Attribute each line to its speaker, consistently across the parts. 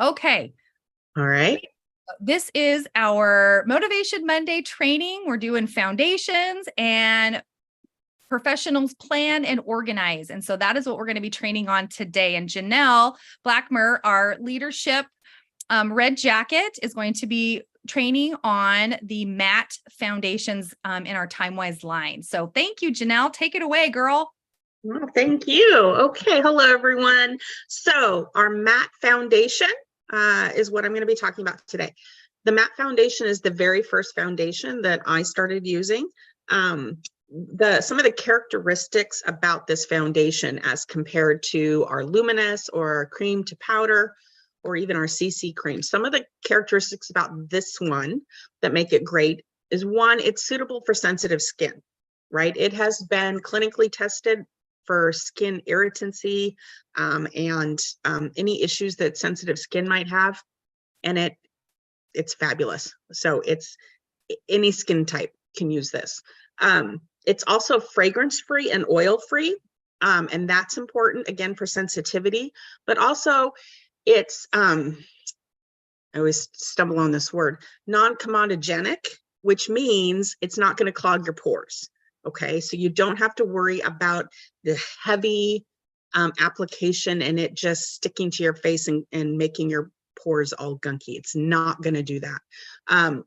Speaker 1: Okay.
Speaker 2: All right.
Speaker 1: This is our Motivation Monday training. We're doing foundations and professionals plan and organize. And so that is what we're going to be training on today. And Janelle Blackmer, our leadership red jacket, is going to be training on the matte foundations in our TimeWise line. So thank you, Janelle. Take it away, girl.
Speaker 2: Well, thank you. Okay. Hello, everyone. So our matte foundation is what I'm going to be talking about today. The matte foundation is the very first foundation that I started using. Some of the characteristics about this foundation as compared to our luminous or our cream to powder or even our CC cream. Some of the characteristics about this one that make it great is, one, it's suitable for sensitive skin, right? It has been clinically tested for skin irritancy and any issues that sensitive skin might have, and it's fabulous. So it's any skin type can use this. It's also fragrance free and oil free, and that's important again for sensitivity. But also, it's I always stumble on this word, non-comedogenic, which means it's not going to clog your pores. Okay, so you don't have to worry about the heavy application and it just sticking to your face and making your pores all gunky. It's not going to do that.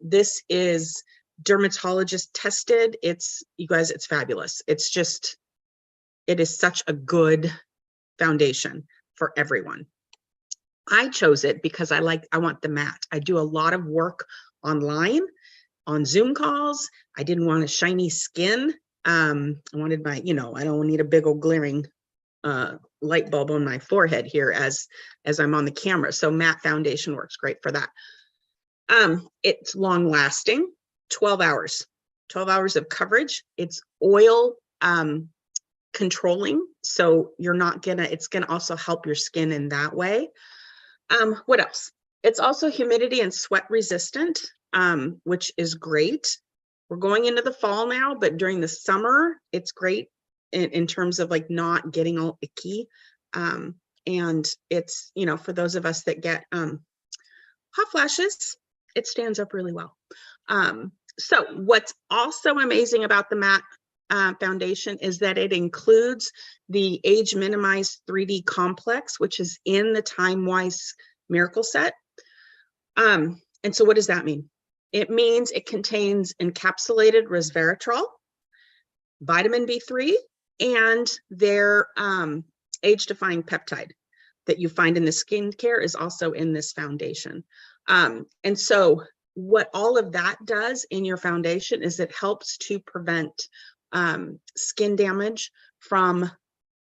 Speaker 2: This is dermatologist tested. You guys, it's fabulous. It is such a good foundation for everyone. I chose it because I want the matte. I do a lot of work online on Zoom calls. I didn't want a shiny skin. I wanted my, I don't need a big old glaring light bulb on my forehead here as I'm on the camera. So matte foundation works great for that. It's long lasting, 12 hours of coverage. It's oil controlling. So it's gonna also help your skin in that way. What else? It's also humidity and sweat resistant, which is great. We're going into the fall now, but during the summer, it's great in terms of like not getting all icky. And it's, for those of us that get hot flashes, it stands up really well. So what's also amazing about the matte foundation is that it includes the age minimized 3D complex, which is in the TimeWise Miracle Set. And so what does that mean? It means it contains encapsulated resveratrol, vitamin B3, and their age-defying peptide that you find in the skincare is also in this foundation. And so what all of that does in your foundation is it helps to prevent skin damage from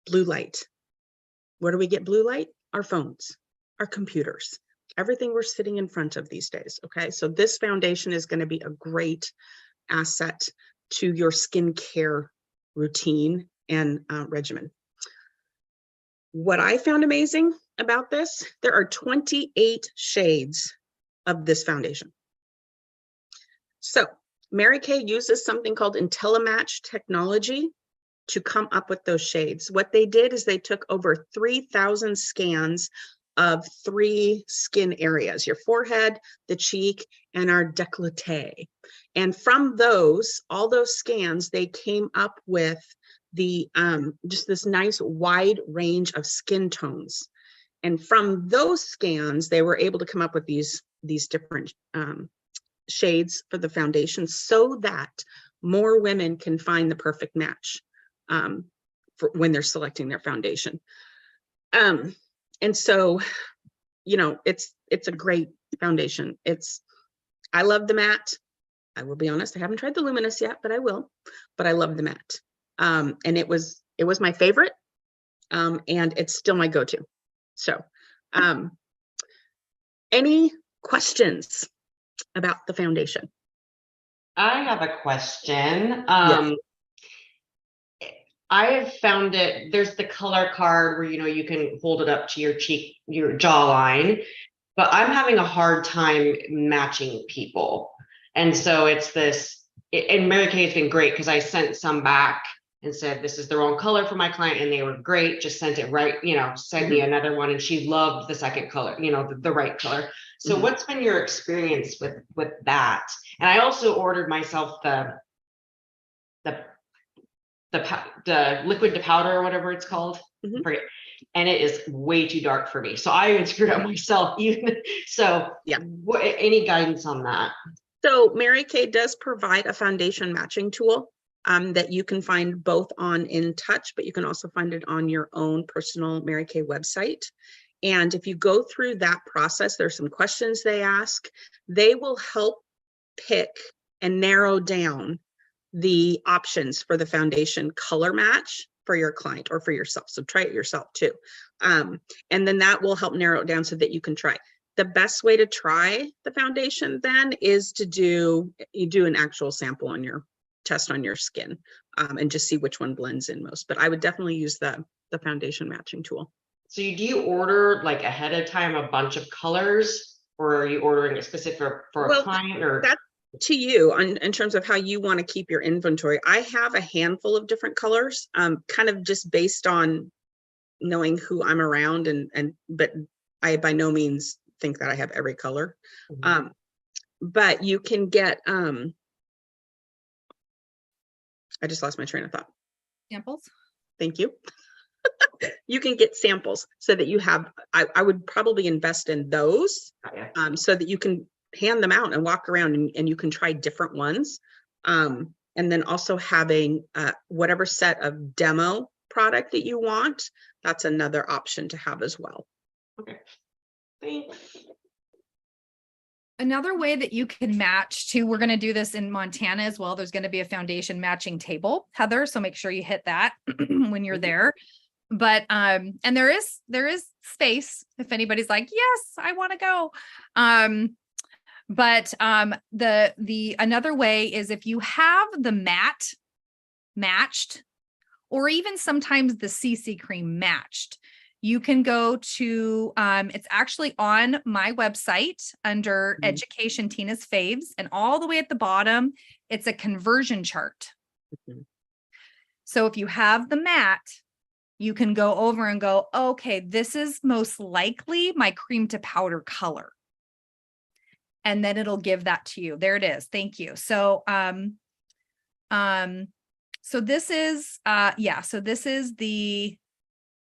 Speaker 2: blue light. Where do we get blue light? Our phones, our computers, everything we're sitting in front of these days. Okay, so this foundation is going to be a great asset to your skincare routine and regimen. What I found amazing about this, there are 28 shades of this foundation. So Mary Kay uses something called IntelliMatch technology to come up with those shades. What they did is they took over 3,000 scans of 3 skin areas, your forehead, the cheek, and our décolleté. And from all those scans, they came up with the just this nice wide range of skin tones. And from those scans, they were able to come up with these different shades for the foundation so that more women can find the perfect match for when they're selecting their foundation. And so, it's a great foundation. I love the matte. I will be honest, I haven't tried the luminous yet, but I will. But I love the matte. And it was my favorite. And it's still my go-to. So, any questions about the foundation?
Speaker 3: I have a question.
Speaker 2: Yes.
Speaker 3: I have found there's the color card where, you can hold it up to your cheek, your jawline, but I'm having a hard time matching people. And so it's and Mary Kay has been great because I sent some back and said, this is the wrong color for my client. And they were great. Just sent it right, send me another one. And she loved the second color, the right color. So what's been your experience with that? And I also ordered myself the liquid to powder or whatever it's called. Forget. And it is way too dark for me. So I even screwed up myself. So yeah, any guidance on that?
Speaker 2: So Mary Kay does provide a foundation matching tool that you can find both on In Touch, but you can also find it on your own personal Mary Kay website. And if you go through that process, there's some questions they ask. They will help pick and narrow down the options for the foundation color match for your client or for yourself. So try it yourself too. And then that will help narrow it down so that you can try. The best way to try the foundation then is to do an actual sample on your test on your skin and just see which one blends in most. But I would definitely use the foundation matching tool.
Speaker 3: So do you order like ahead of time a bunch of colors, or are you ordering it specific for a client? Or
Speaker 2: that's to you in terms of how you want to keep your inventory. I have a handful of different colors, kind of just based on knowing who I'm around, but I by no means think that I have every color. But you can get I just lost my train of thought.
Speaker 1: Samples.
Speaker 2: Thank you. You can get samples so that you have, I would probably invest in those so that you can hand them out and walk around and you can try different ones. And then also having whatever set of demo product that you want, that's another option to have as well.
Speaker 3: Okay, thanks.
Speaker 1: Another way that you can match too, we're going to do this in Montana as well. There's going to be a foundation matching table, Heather. So make sure you hit that when you're there. But, and there is space if anybody's like, yes, I want to go. But another way is if you have the matte matched, or even sometimes the CC cream matched, you can go to, it's actually on my website under Education Tina's Faves, and all the way at the bottom, it's a conversion chart. So if you have the matte, you can go over and go, okay, this is most likely my cream to powder color. And then it'll give that to you. There it is. Thank you. So, so this is, so this is the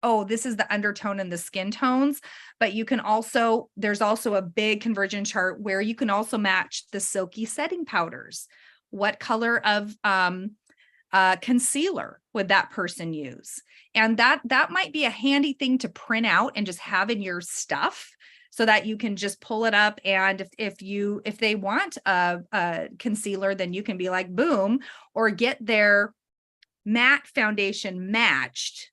Speaker 1: undertone and the skin tones, but you can also, there's also a big conversion chart where you can also match the silky setting powders. What color of concealer would that person use? And that might be a handy thing to print out and just have in your stuff so that you can just pull it up. And if they want a concealer, then you can be like, boom, or get their matte foundation matched.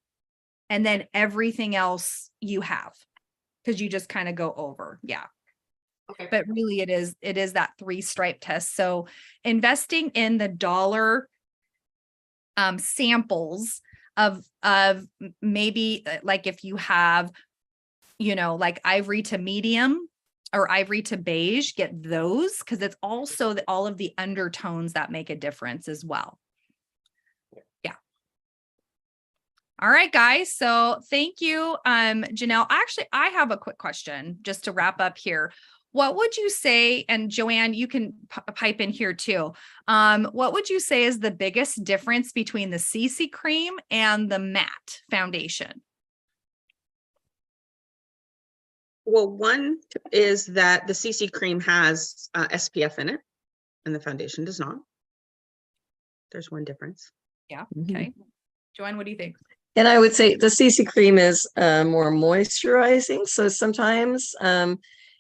Speaker 1: And then everything else you have, because you just kind of go over. Yeah. Okay. But really it is that 3-stripe test. So investing in the dollar samples of maybe like if you have, like ivory to medium or ivory to beige, get those, because it's also all of the undertones that make a difference as well. Yeah. All right, guys. So thank you, Janelle. Actually, I have a quick question just to wrap up here. What would you say, and Joanne, you can pipe in here too. What would you say is the biggest difference between the CC cream and the matte foundation?
Speaker 2: Well, one is that the CC cream has SPF in it and the foundation does not. There's one difference.
Speaker 1: Yeah. Okay. Joanne, what do you think?
Speaker 4: And I would say the CC cream is more moisturizing. So sometimes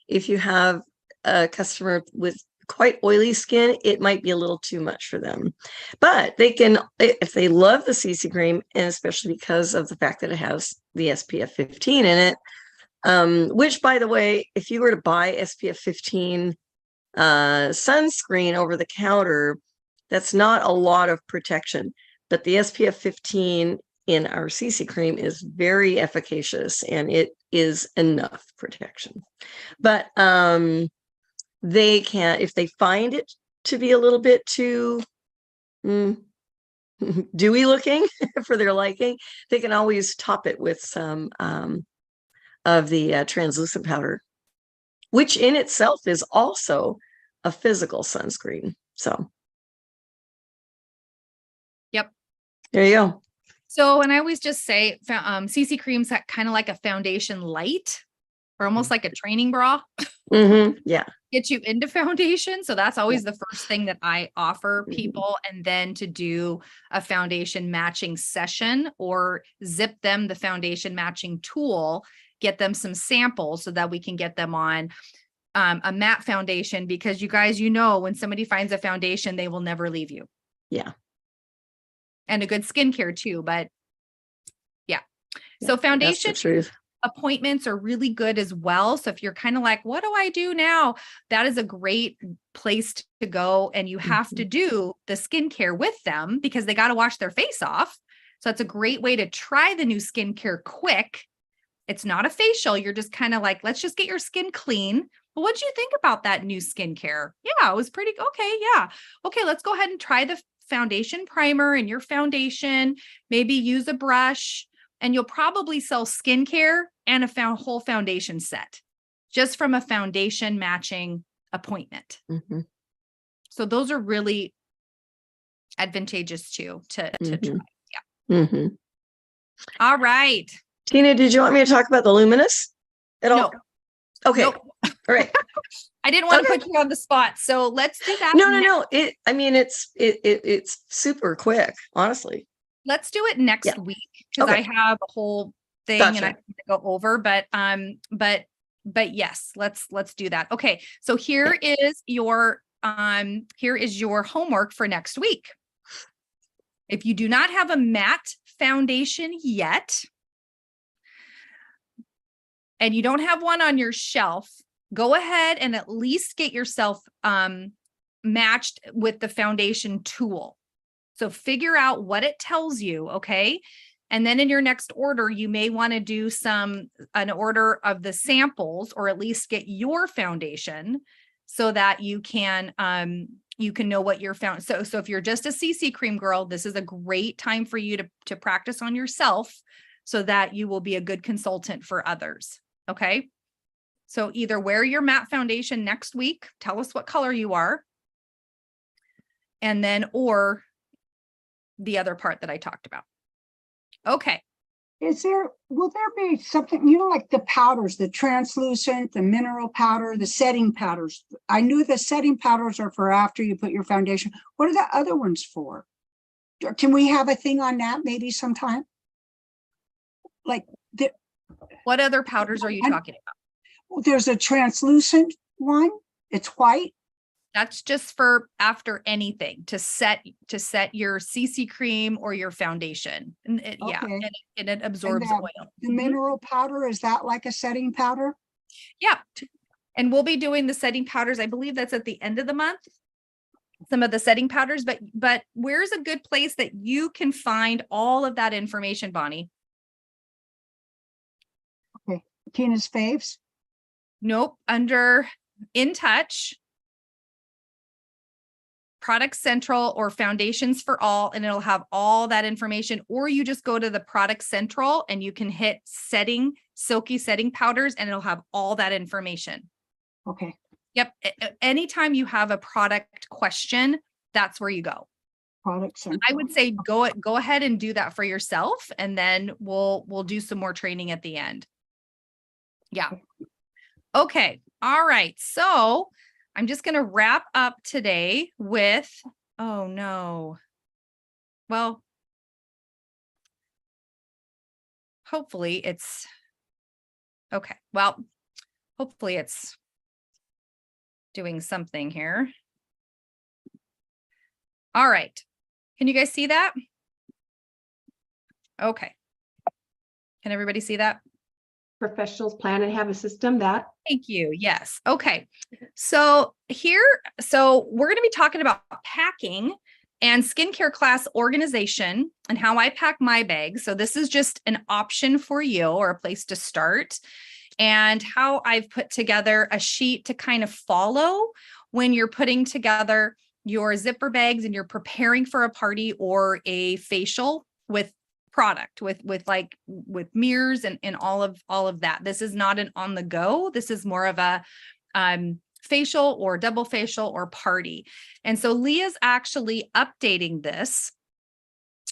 Speaker 4: if you have a customer with quite oily skin, it might be a little too much for them. But they can, if they love the CC cream, and especially because of the fact that it has the SPF 15 in it, which, by the way, if you were to buy SPF 15 sunscreen over the counter, that's not a lot of protection. But the SPF 15 in our CC cream is very efficacious, and it is enough protection. But they can, if they find it to be a little bit too dewy looking for their liking, they can always top it with some of the translucent powder, which in itself is also a physical sunscreen. So,
Speaker 1: Yep.
Speaker 4: There you go.
Speaker 1: So, and I always just say, CC cream's kind of like a foundation light, or almost like a training bra.
Speaker 4: Yeah.
Speaker 1: Get you into foundation. So that's always the first thing that I offer people. And then to do a foundation matching session or zip them the foundation matching tool, get them some samples so that we can get them on a matte foundation, because you guys, when somebody finds a foundation, they will never leave you.
Speaker 4: Yeah.
Speaker 1: And a good skincare too, but yeah. So foundation appointments are really good as well. So if you're kind of like, what do I do now? That is a great place to go. And you have to do the skincare with them because they got to wash their face off. So that's a great way to try the new skincare quick. It's not a facial. You're just kind of like, let's just get your skin clean. But what do you think about that new skincare? Yeah, it was pretty okay. Yeah. Okay, let's go ahead and try the foundation primer and your foundation. Maybe use a brush. And you'll probably sell skincare and a whole foundation set just from a foundation matching appointment. So those are really advantageous too to try. Yeah. All right.
Speaker 4: Tina, did you want me to talk about the luminous at all?
Speaker 1: No.
Speaker 4: Okay.
Speaker 1: Nope.
Speaker 4: All right.
Speaker 1: I didn't want to put you on the spot. So let's do that.
Speaker 4: No. It's super quick, honestly.
Speaker 1: Let's do it next week because I have a whole thing and I have to go over, but yes, let's do that. Okay. So here is your homework for next week. If you do not have a matte foundation yet, and you don't have one on your shelf, go ahead and at least get yourself matched with the foundation tool. So figure out what it tells you, okay? And then in your next order, you may want to do an order of the samples, or at least get your foundation so that you can know what you're found. So if you're just a CC cream girl, this is a great time for you to practice on yourself so that you will be a good consultant for others. Okay. So either wear your matte foundation next week, tell us what color you are, and then, or the other part that I talked about. Okay.
Speaker 5: Will there be something, like the powders, the translucent, the mineral powder, the setting powders? I knew the setting powders are for after you put your foundation. What are the other ones for? Can we have a thing on that maybe sometime?
Speaker 1: What other powders are you talking about?
Speaker 5: There's a translucent one. It's white.
Speaker 1: That's just for after anything to set your CC cream or your foundation. And it absorbs oil.
Speaker 5: The mineral powder, is that like a setting powder?
Speaker 1: Yeah. And we'll be doing the setting powders. I believe that's at the end of the month. Some of the setting powders, but where's a good place that you can find all of that information, Bonnie?
Speaker 5: Okay. Tina's faves?
Speaker 1: Nope. Under In Touch, Product Central, or Foundations for All, and it'll have all that information. Or you just go to the Product Central and you can hit silky setting powders, and it'll have all that information.
Speaker 5: Okay.
Speaker 1: Yep. Anytime you have a product question, that's where you go.
Speaker 5: Product Central.
Speaker 1: I would say go ahead and do that for yourself, and then we'll do some more training at the end. Yeah. Okay. All right. So I'm just going to wrap up today with, oh no. Well, hopefully it's okay. Well, hopefully it's doing something here. All right. Can you guys see that? Okay. Can everybody see that?
Speaker 6: Professionals plan and have a system that.
Speaker 1: Thank you. Yes. Okay. So we're going to be talking about packing and skincare class organization and how I pack my bags. So this is just an option for you, or a place to start, and how I've put together a sheet to kind of follow when you're putting together your zipper bags and you're preparing for a party or a facial with product, with mirrors and all of that. This is not an on the go. This is more of a facial or double facial or party. And so Leah's actually updating this.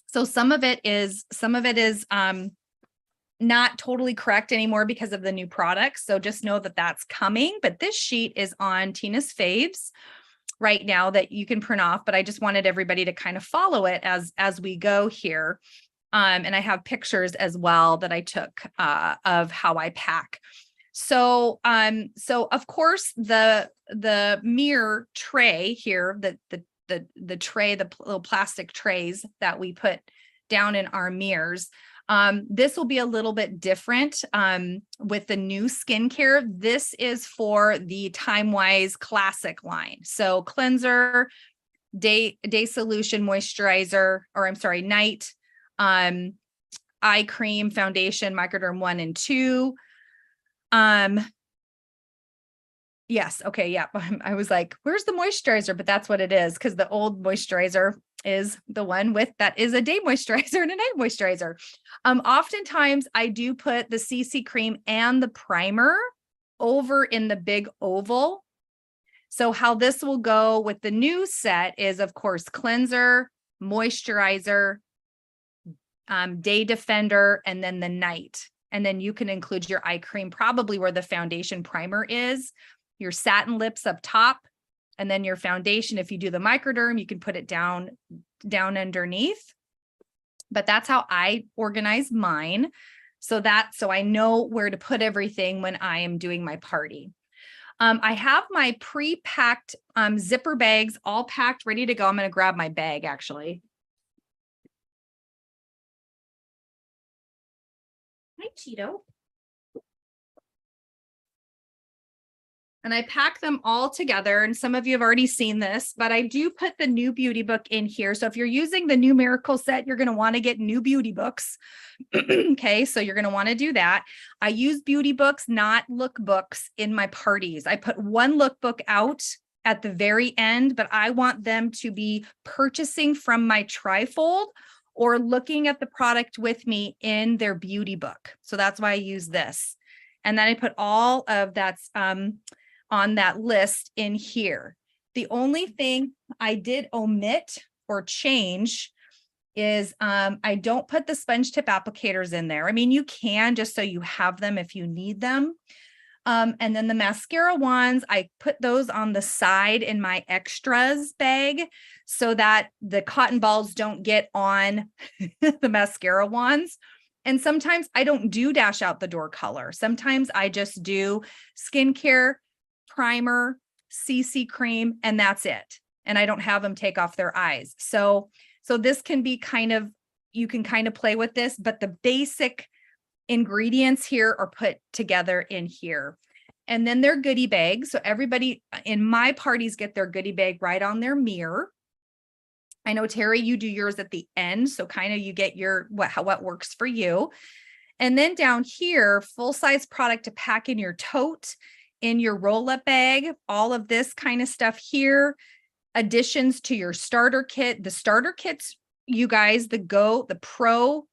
Speaker 1: So some of it is not totally correct anymore because of the new products. So just know that that's coming. But this sheet is on Tina's faves right now that you can print off. But I just wanted everybody to kind of follow it as we go here. And I have pictures as well that I took of how I pack. So of course the mirror tray here, the tray, the little plastic trays that we put down in our mirrors. This will be a little bit different with the new skincare. This is for the Time-Wise Classic line. So cleanser, day solution, moisturizer, or I'm sorry, night, eye cream, foundation, microderm 1 and 2. Yes. Okay. Yeah. I was like, where's the moisturizer? But that's what it is. Because the old moisturizer is the one that is a day moisturizer and a night moisturizer. Oftentimes I do put the CC cream and the primer over in the big oval. So how this will go with the new set is, of course, cleanser, moisturizer, day defender, and then the night. And then you can include your eye cream, probably where the foundation primer is, your satin lips up top, and then your foundation. If you do the microderm, you can put it down underneath. But that's how I organize mine. So I know where to put everything when I am doing my party. I have my pre-packed zipper bags all packed, ready to go. I'm going to grab my bag actually. Hi, Cheeto. And I pack them all together. And some of you have already seen this, but I do put the new beauty book in here. So if you're using the new Miracle set, you're going to want to get new beauty books. Okay, so you're going to want to do that. I use beauty books, not lookbooks, in my parties. I put one lookbook out at the very end, but I want them to be purchasing from my trifold or looking at the product with me in their beauty book. So that's why I use this. And then I put all of that's on that list in here. The only thing I did omit or change is I don't put the sponge tip applicators in there. I mean, you can, just so you have them if you need them. And then the mascara wands, I put those on the side in my extras bag so that the cotton balls don't get on the mascara wands. And sometimes I don't do dash out the door color. Sometimes I just do skincare, primer, CC cream, and that's it. And I don't have them take off their eyes. So this can be you can kind of play with this, but the basic ingredients here are put together in here. And then their goodie bag. So everybody in my parties get their goodie bag right on their mirror. I know, Terry, you do yours at the end. So kind of you get your what works for you. And then down here, full-size product to pack in your tote, in your roll-up bag, all of this kind of stuff here. Additions to your starter kit. The starter kits, you guys, the Pro,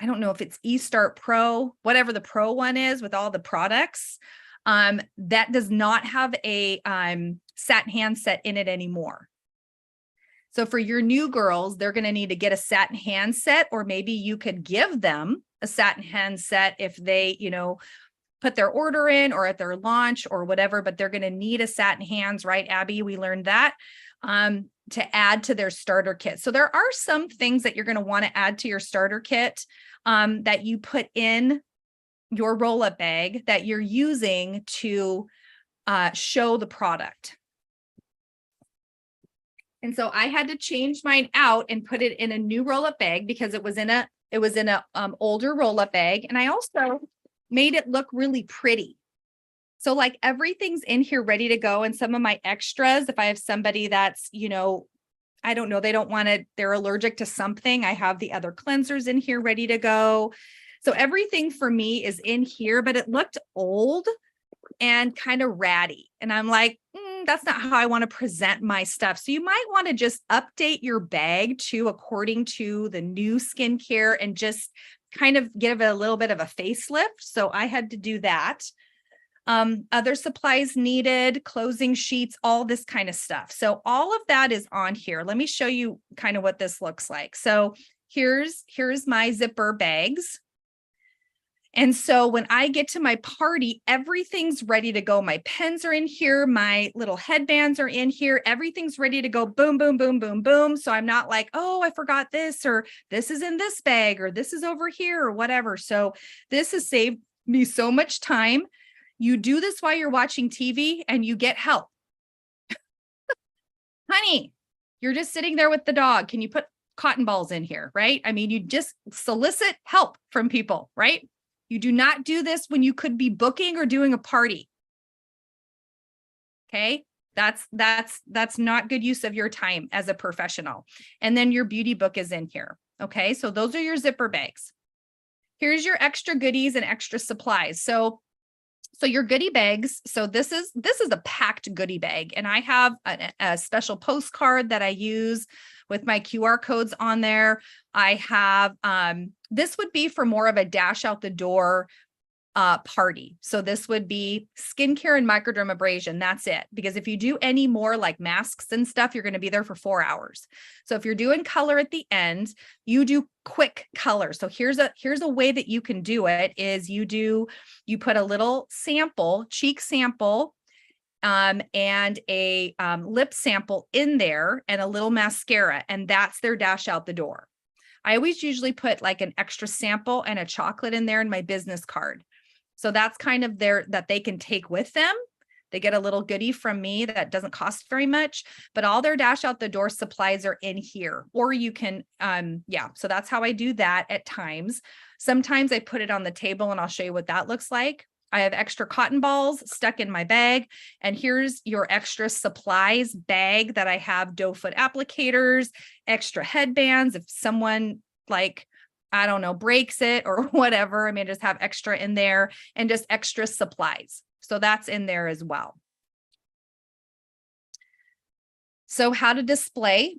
Speaker 1: I don't know if it's eStart Pro, whatever the Pro one is with all the products, that does not have a satin handset in it anymore. So for your new girls, they're going to need to get a satin handset, or maybe you could give them a satin handset if they, put their order in or at their launch or whatever, but they're going to need a satin hands, right, Abby? We learned that. To add to their starter kit. So there are some things that you're going to want to add to your starter kit that you put in your roll-up bag that you're using to show the product. And so I had to change mine out and put it in a new roll-up bag because it was in a older roll-up bag. And I also made it look really pretty. So like everything's in here ready to go. And some of my extras, if I have somebody that's, I don't know, they're allergic to something, I have the other cleansers in here ready to go. So everything for me is in here, but it looked old and kind of ratty. And I'm like, that's not how I want to present my stuff. So you might want to just update your bag to according to the new skincare and just kind of give it a little bit of a facelift. So I had to do that. Other supplies needed, closing sheets, all this kind of stuff. So all of that is on here. Let me show you kind of what this looks like. So here's my zipper bags. And so when I get to my party, everything's ready to go. My pens are in here. My little headbands are in here. Everything's ready to go. Boom, boom, boom, boom, boom. So I'm not like, oh, I forgot this, or this is in this bag, or this is over here, or whatever. So this has saved me so much time. You do this while you're watching TV and you get help. Honey, you're just sitting there with the dog. Can you put cotton balls in here, right? I mean, you just solicit help from people, right? You do not do this when you could be booking or doing a party. Okay. That's not good use of your time as a professional. And then your beauty book is in here. Okay. So those are your zipper bags. Here's your extra goodies and extra supplies. So your goodie bags. So this is a packed goodie bag. And I have a special postcard that I use with my QR codes on there. I have, this would be for more of a dash out the door party. So this would be skincare and microdermabrasion. That's it. Because if you do any more like masks and stuff, you're going to be there for 4 hours. So if you're doing color at the end, you do quick color. So here's a way that you can do it is you put a little sample, cheek sample, and a lip sample in there and a little mascara, and that's their dash out the door. I always usually put like an extra sample and a chocolate in there in my business card. So that's kind of that they can take with them. They get a little goodie from me that doesn't cost very much, but all their dash out the door supplies are in here, or you can, so that's how I do that at times. Sometimes I put it on the table and I'll show you what that looks like. I have extra cotton balls stuck in my bag, and here's your extra supplies bag that I have doe foot applicators, extra headbands. If someone like, I don't know, breaks it or whatever, I mean, just have extra in there, and just extra supplies. So that's in there as well. So how to display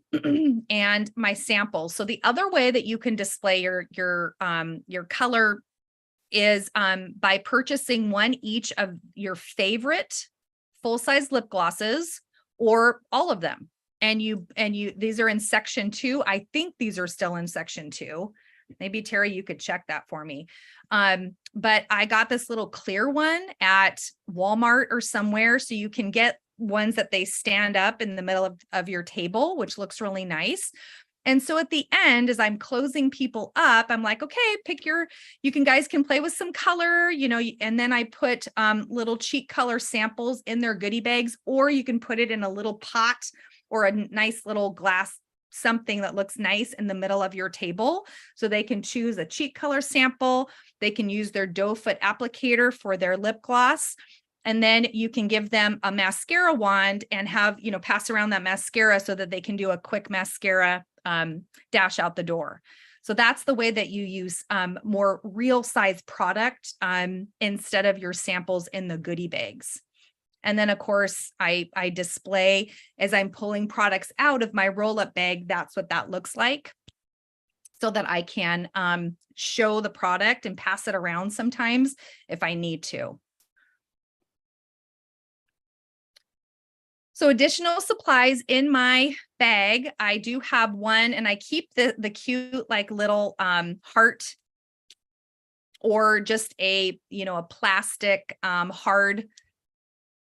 Speaker 1: and my samples. So the other way that you can display your color is by purchasing one each of your favorite full-size lip glosses, or all of them. And these are in section 2. I think these are still in section 2. Maybe Terry, you could check that for me. But I got this little clear one at Walmart or somewhere. So you can get ones that they stand up in the middle of your table, which looks really nice. And so at the end, as I'm closing people up, I'm like, okay, guys can play with some color, and then I put little cheek color samples in their goodie bags, or you can put it in a little pot or a nice little glass, something that looks nice in the middle of your table. So they can choose a cheek color sample. They can use their doe foot applicator for their lip gloss. And then you can give them a mascara wand and have, pass around that mascara so that they can do a quick mascara dash out the door. So that's the way that you use more real size product instead of your samples in the goodie bags. And then of course I display as I'm pulling products out of my roll-up bag. That's what that looks like, so that I can show the product and pass it around sometimes if I need to. So additional supplies in my bag, I do have one, and I keep the cute like little heart, or just a plastic hard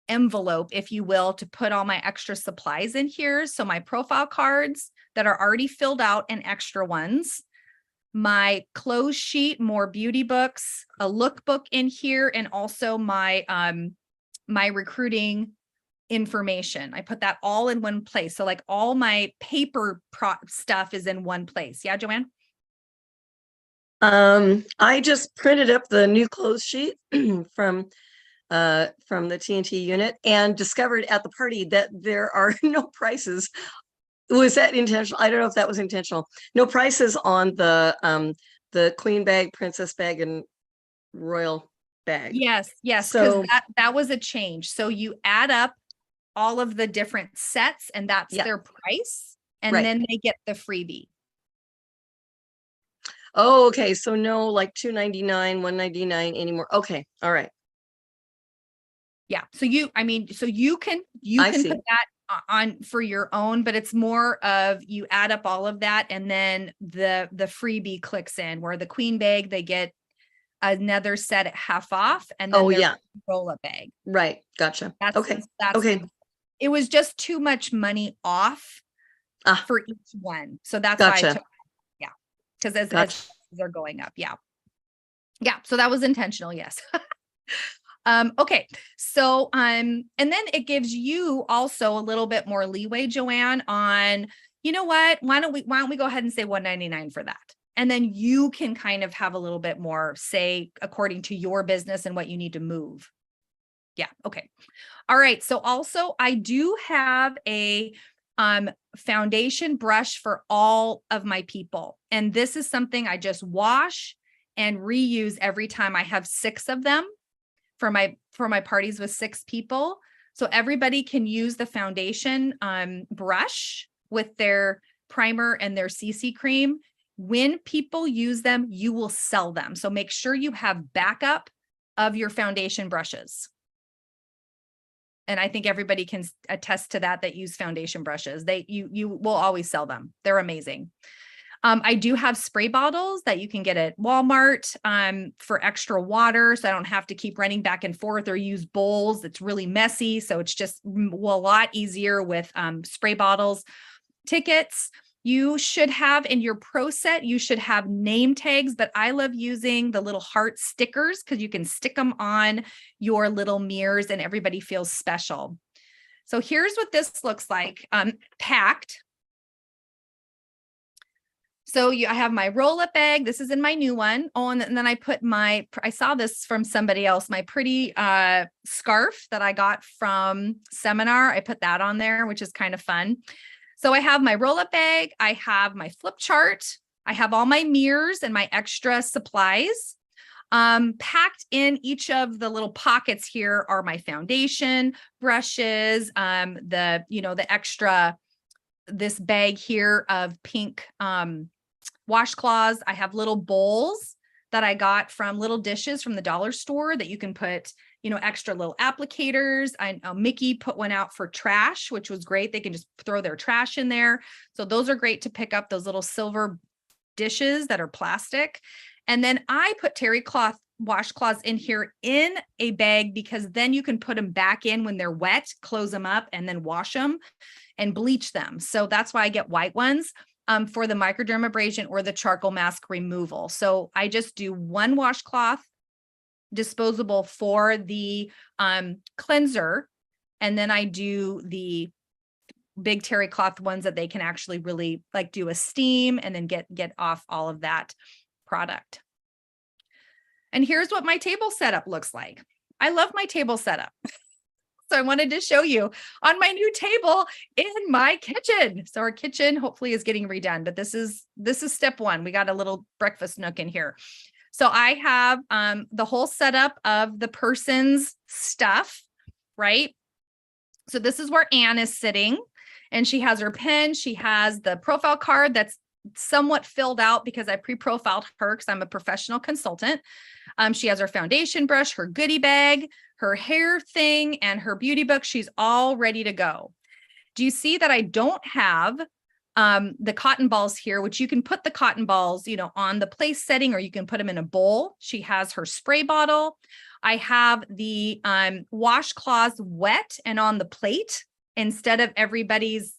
Speaker 1: envelope, if you will, to put all my extra supplies in here. So my profile cards that are already filled out and extra ones, my close sheet, more beauty books, a lookbook in here, and also my my recruiting information. I put that all in one place. So like all my paper stuff is in one place. Yeah, Joanne?
Speaker 4: I just printed up the new clothes sheet from the TNT unit, and discovered at the party that there are no prices. Was that intentional? I don't know if that was intentional. No prices on the queen bag, princess bag, and royal bag.
Speaker 1: Yes, because
Speaker 4: So
Speaker 1: that was a change. So you add up all of the different sets, and that's
Speaker 4: Yeah.
Speaker 1: their price. And
Speaker 4: Right.
Speaker 1: then they get the freebie.
Speaker 4: Oh, okay. So no, like $2.99, $1.99 anymore. Okay. All right.
Speaker 1: Yeah. So you can
Speaker 4: I see.
Speaker 1: put that on for your own, but it's more of you add up all of that, and then the freebie clicks in, where the queen bag, they get another set at half off, and then
Speaker 4: Oh,
Speaker 1: their
Speaker 4: yeah.
Speaker 1: roll-up bag.
Speaker 4: Right. Gotcha.
Speaker 1: That's
Speaker 4: Okay.
Speaker 1: that's
Speaker 4: Okay.
Speaker 1: it was just too much money off
Speaker 4: Ah,
Speaker 1: for each one. So that's why I
Speaker 4: gotcha.
Speaker 1: took, yeah. Because as
Speaker 4: Gotcha.
Speaker 1: they're going up. Yeah. Yeah. So that was intentional. Yes. Okay. So, and then it gives you also a little bit more leeway, Joanne, on, you know what, why don't we go ahead and say $1.99 for that? And then you can kind of have a little bit more say according to your business and what you need to move. Yeah. Okay. All right. So also I do have a foundation brush for all of my people. And this is something I just wash and reuse every time. I have 6 of them for my parties with 6 people. So everybody can use the foundation brush with their primer and their CC cream. When people use them, you will sell them. So make sure you have backup of your foundation brushes. And I think everybody can attest to that use foundation brushes. You will always sell them. They're amazing. I do have spray bottles that you can get at Walmart for extra water. So I don't have to keep running back and forth or use bowls. It's really messy. So it's just a lot easier with spray bottles. Tickets. You should have in your pro set, you should have name tags, but I love using the little heart stickers because you can stick them on your little mirrors and everybody feels special. So here's what this looks like packed. So I have my roll-up bag. This is in my new one. Oh, and then I put I saw this from somebody else, my pretty scarf that I got from seminar. I put that on there, which is kind of fun. So I have my roll-up bag. I have my flip chart. I have all my mirrors and my extra supplies. Packed in each of the little pockets here are my foundation brushes, the extra, this bag here of pink washcloths. I have little bowls that I got from little dishes from the dollar store that you can put, extra little applicators. I know Mickey put one out for trash, which was great. They can just throw their trash in there. So those are great to pick up, those little silver dishes that are plastic. And then I put terry cloth washcloths in here in a bag because then you can put them back in when they're wet, close them up, and then wash them and bleach them. So that's why I get white ones for the microdermabrasion or the charcoal mask removal. So I just do one washcloth disposable for the cleanser. And then I do the big terry cloth ones that they can actually really do a steam and then get off all of that product. And here's what my table setup looks like. I love my table setup. So I wanted to show you on my new table in my kitchen. So our kitchen hopefully is getting redone, but this is step 1. We got a little breakfast nook in here. So I have the whole setup of the person's stuff, right? So this is where Anne is sitting, and she has her pen. She has the profile card that's somewhat filled out because I pre-profiled her because I'm a professional consultant. She has her foundation brush, her goodie bag, her hair thing, and her beauty book. She's all ready to go. Do you see that I don't have the cotton balls here, which you can put the cotton balls, on the place setting, or you can put them in a bowl. She has her spray bottle. I have the washcloths wet and on the plate instead of everybody's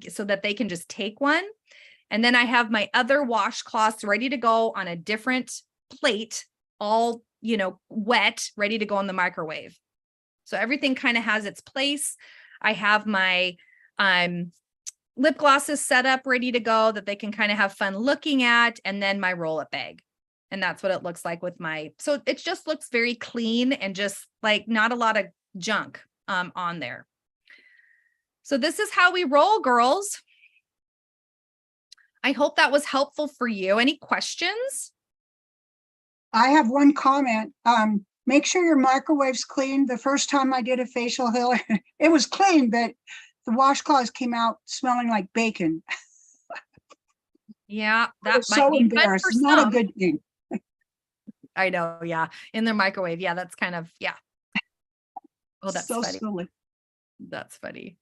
Speaker 1: so that they can just take one. And then I have my other washcloths ready to go on a different plate, all, wet, ready to go in the microwave. So everything kind of has its place. I have my lip glosses set up, ready to go that they can kind of have fun looking at, and then my roll-up bag. And that's what it looks like with so it just looks very clean and just not a lot of junk on there. So this is how we roll, girls. I hope that was helpful for you. Any questions?
Speaker 5: I have one comment. Make sure your microwave's clean. The first time I did a facial healer, it was clean, but the washcloths came out smelling like bacon.
Speaker 1: Yeah,
Speaker 5: I
Speaker 1: that
Speaker 5: was
Speaker 1: might
Speaker 5: so
Speaker 1: be fun
Speaker 5: embarrassed.
Speaker 1: for
Speaker 5: Not a
Speaker 1: some.
Speaker 5: good thing.
Speaker 1: I know, yeah. In their microwave. Yeah, that's kind of, yeah. Oh, that's
Speaker 5: So
Speaker 1: funny.
Speaker 5: silly.
Speaker 1: That's funny.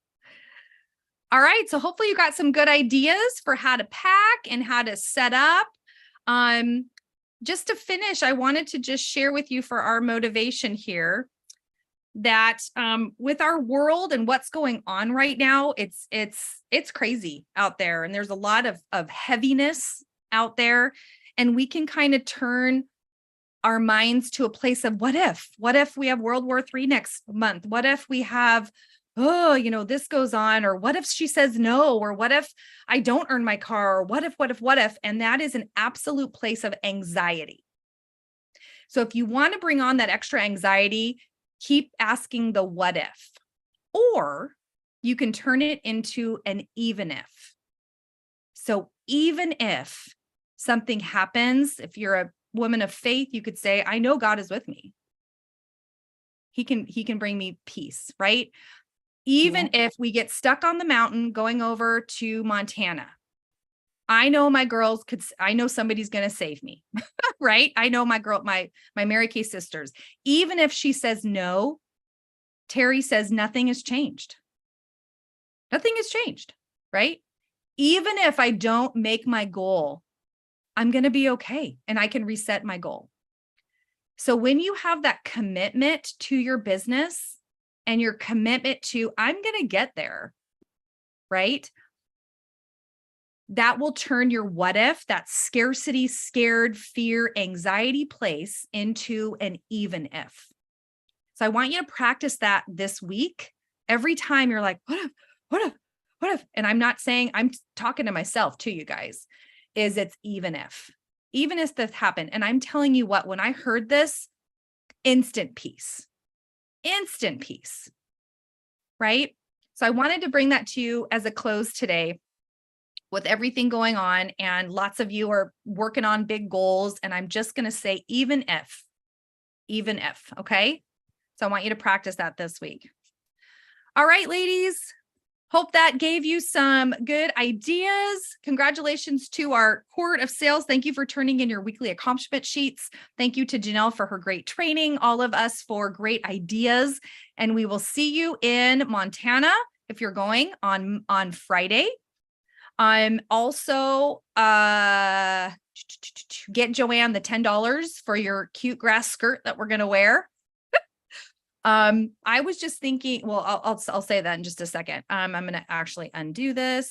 Speaker 1: All right. So hopefully you got some good ideas for how to pack and how to set up. Just to finish, I wanted to just share with you for our motivation here that with our world and what's going on right now, it's crazy out there. And there's a lot of heaviness out there. And we can kind of turn our minds to a place of what if we have World War III next month? What if we have, oh, this goes on, or what if she says no, or what if I don't earn my car, or what if, and that is an absolute place of anxiety. So if you want to bring on that extra anxiety, keep asking the what if, or you can turn it into an even if. So even if something happens, if you're a woman of faith, you could say, I know God is with me. He can bring me peace, right? Even if we get stuck on the mountain going over to Montana, I know my girls I know somebody's going to save me, right? I know my Mary Kay sisters. Even if she says no, Terry says nothing has changed. Nothing has changed, right? Even if I don't make my goal, I'm going to be okay and I can reset my goal. So when you have that commitment to your business and your commitment to, I'm going to get there, right? That will turn your what if, that scarcity, scared, fear, anxiety place into an even if. So I want you to practice that this week. Every time you're like, what if, and I'm not saying, I'm talking to myself too, you guys, it's even if this happened. And I'm telling you what, when I heard this, instant peace, right? So I wanted to bring that to you as a close today with everything going on, and lots of you are working on big goals. And I'm just going to say, even if, okay? So I want you to practice that this week. All right, ladies. Hope that gave you some good ideas. Congratulations to our cohort of sales. Thank you for turning in your weekly accomplishment sheets. Thank you to Janelle for her great training, all of us for great ideas. And we will see you in Montana if you're going on Friday. Also, get Joanne the $10 for your cute grass skirt that we're going to wear. I was just thinking, well, I'll say that in just a second. I'm going to actually undo this.